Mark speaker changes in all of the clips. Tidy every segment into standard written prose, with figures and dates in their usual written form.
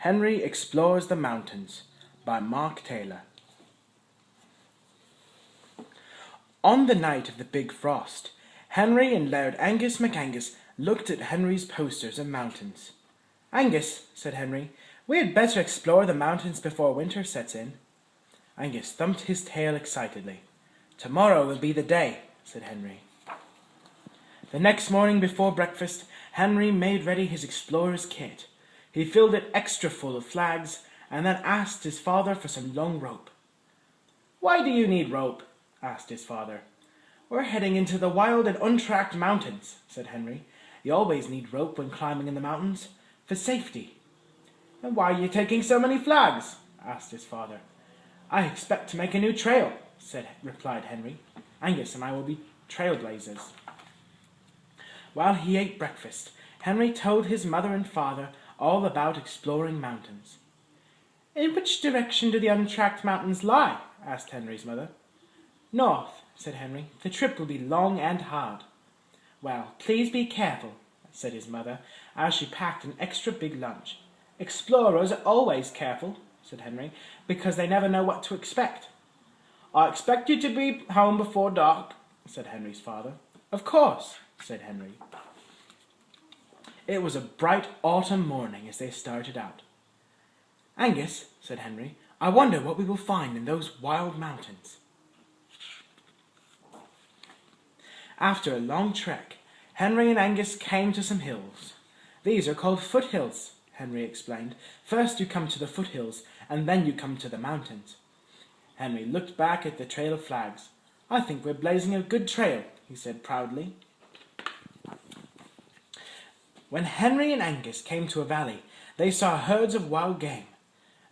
Speaker 1: Henry Explores the Mountains by Mark Taylor. On the night of the big frost, Henry and Laird Angus MacAngus looked at Henry's posters of mountains. "Angus," said Henry, "we had better explore the mountains before winter sets in." Angus thumped his tail excitedly. "Tomorrow will be the day," said Henry. The next morning before breakfast, Henry made ready his explorer's kit. He filled it extra full of flags, and then asked his father for some long rope. "Why do you need rope?" asked his father. "We're heading into the wild and untracked mountains," said Henry. "You always need rope when climbing in the mountains, for safety." "And why are you taking so many flags?" asked his father. "I expect to make a new trail," replied Henry. "Angus and I will be trailblazers." While he ate breakfast, Henry told his mother and father all about exploring mountains. "In which direction do the untracked mountains lie?" asked Henry's mother. "North," said Henry. "The trip will be long and hard." "Well, please be careful," said his mother, as she packed an extra big lunch. "Explorers are always careful," said Henry, "because they never know what to expect." "I expect you to be home before dark," said Henry's father. "Of course," said Henry. It was a bright autumn morning as they started out. "Angus," said Henry, "I wonder what we will find in those wild mountains." After a long trek, Henry and Angus came to some hills. "These are called foothills," Henry explained. "First you come to the foothills, and then you come to the mountains." Henry looked back at the trail of flags. "I think we're blazing a good trail," he said proudly. When Henry and Angus came to a valley, they saw herds of wild game.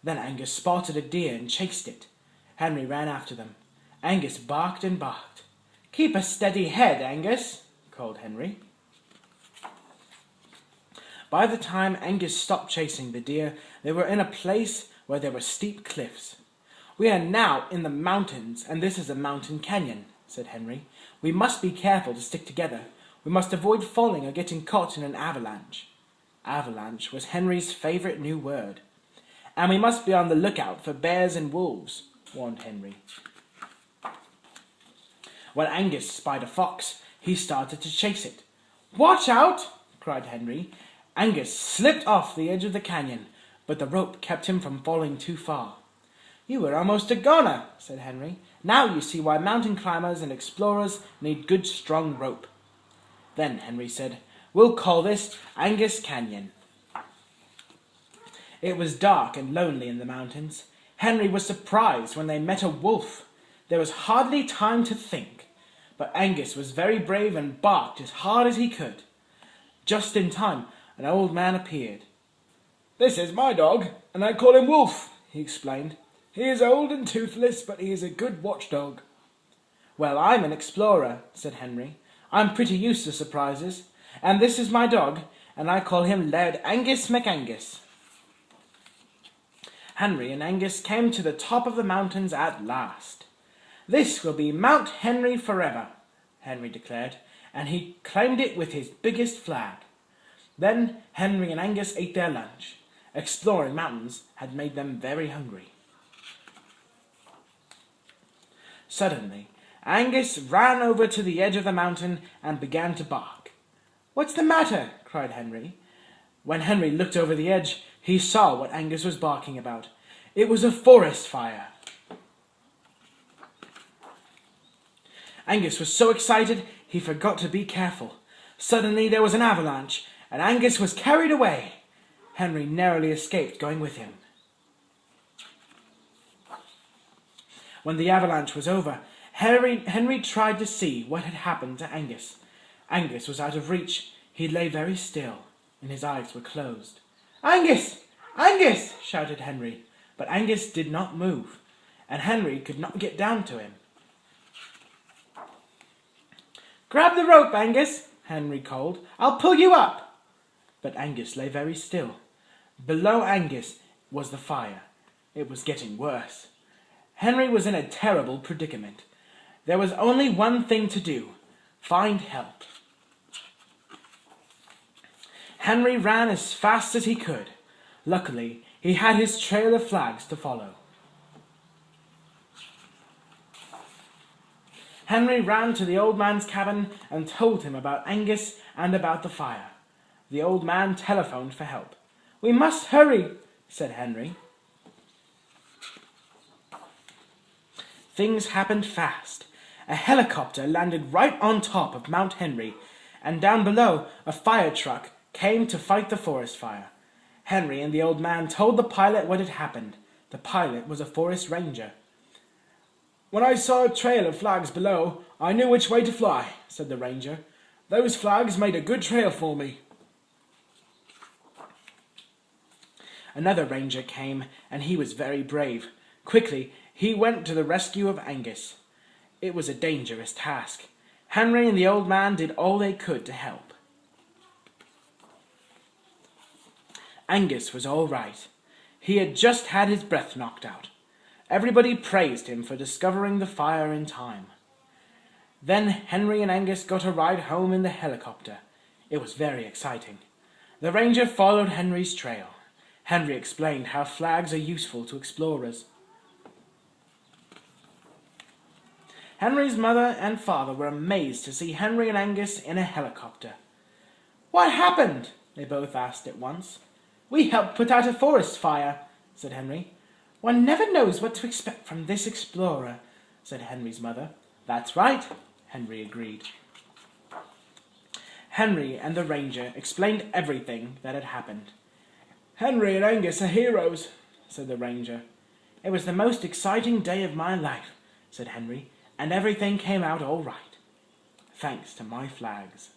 Speaker 1: Then Angus spotted a deer and chased it. Henry ran after them. Angus barked and barked. "Keep a steady head, Angus," called Henry. By the time Angus stopped chasing the deer, they were in a place where there were steep cliffs. "We are now in the mountains, and this is a mountain canyon," said Henry. "We must be careful to stick together. We must avoid falling or getting caught in an avalanche." Avalanche was Henry's favorite new word. "And we must be on the lookout for bears and wolves," warned Henry. When Angus spied a fox, he started to chase it. "Watch out!" cried Henry. Angus slipped off the edge of the canyon, but the rope kept him from falling too far. "You were almost a goner," said Henry. "Now you see why mountain climbers and explorers need good strong rope." Then Henry said, "We'll call this Angus Canyon." It was dark and lonely in the mountains. Henry was surprised when they met a wolf. There was hardly time to think, but Angus was very brave and barked as hard as he could. Just in time, an old man appeared. "This is my dog, and I call him Wolf," he explained. "He is old and toothless, but he is a good watchdog." "Well, I'm an explorer," said Henry. "I'm pretty used to surprises, and this is my dog, and I call him Laird Angus MacAngus." Henry and Angus came to the top of the mountains at last. "This will be Mount Henry forever," Henry declared, and he claimed it with his biggest flag. Then Henry and Angus ate their lunch. Exploring mountains had made them very hungry. Suddenly, Angus ran over to the edge of the mountain and began to bark. "What's the matter?" cried Henry. When Henry looked over the edge, he saw what Angus was barking about. It was a forest fire. Angus was so excited he forgot to be careful. Suddenly there was an avalanche, and Angus was carried away. Henry narrowly escaped going with him. When the avalanche was over, Henry tried to see what had happened to Angus. Angus was out of reach. He lay very still, and his eyes were closed. "Angus! Angus!" shouted Henry, but Angus did not move, and Henry could not get down to him. "Grab the rope, Angus," Henry called. "I'll pull you up." But Angus lay very still. Below Angus was the fire. It was getting worse. Henry was in a terrible predicament. There was only one thing to do: find help. Henry ran as fast as he could. Luckily, He had his trail of flags to follow. Henry ran to the old man's cabin and told him about Angus and about the fire. The old man telephoned for help. "We must hurry," said Henry. Things happened fast. A helicopter landed right on top of Mount Henry, and down below a fire truck came to fight the forest fire. Henry and the old man told the pilot what had happened. The pilot was a forest ranger. "When I saw a trail of flags below, I knew which way to fly," said the ranger. "Those flags made a good trail for me." Another ranger came, and he was very brave. Quickly, he went to the rescue of Angus. It was a dangerous task. Henry and the old man did all they could to help. Angus was all right. He had just had his breath knocked out. Everybody praised him for discovering the fire in time. Then Henry and Angus got a ride home in the helicopter. It was very exciting. The ranger followed Henry's trail. Henry explained how flags are useful to explorers. Henry's mother and father were amazed to see Henry and Angus in a helicopter. "What happened?" they both asked at once. "We helped put out a forest fire," said Henry. "One never knows what to expect from this explorer," said Henry's mother. "That's right," Henry agreed. Henry and the ranger explained everything that had happened. "Henry and Angus are heroes," said the ranger. "It was the most exciting day of my life," said Henry, "and everything came out all right, thanks to my flags."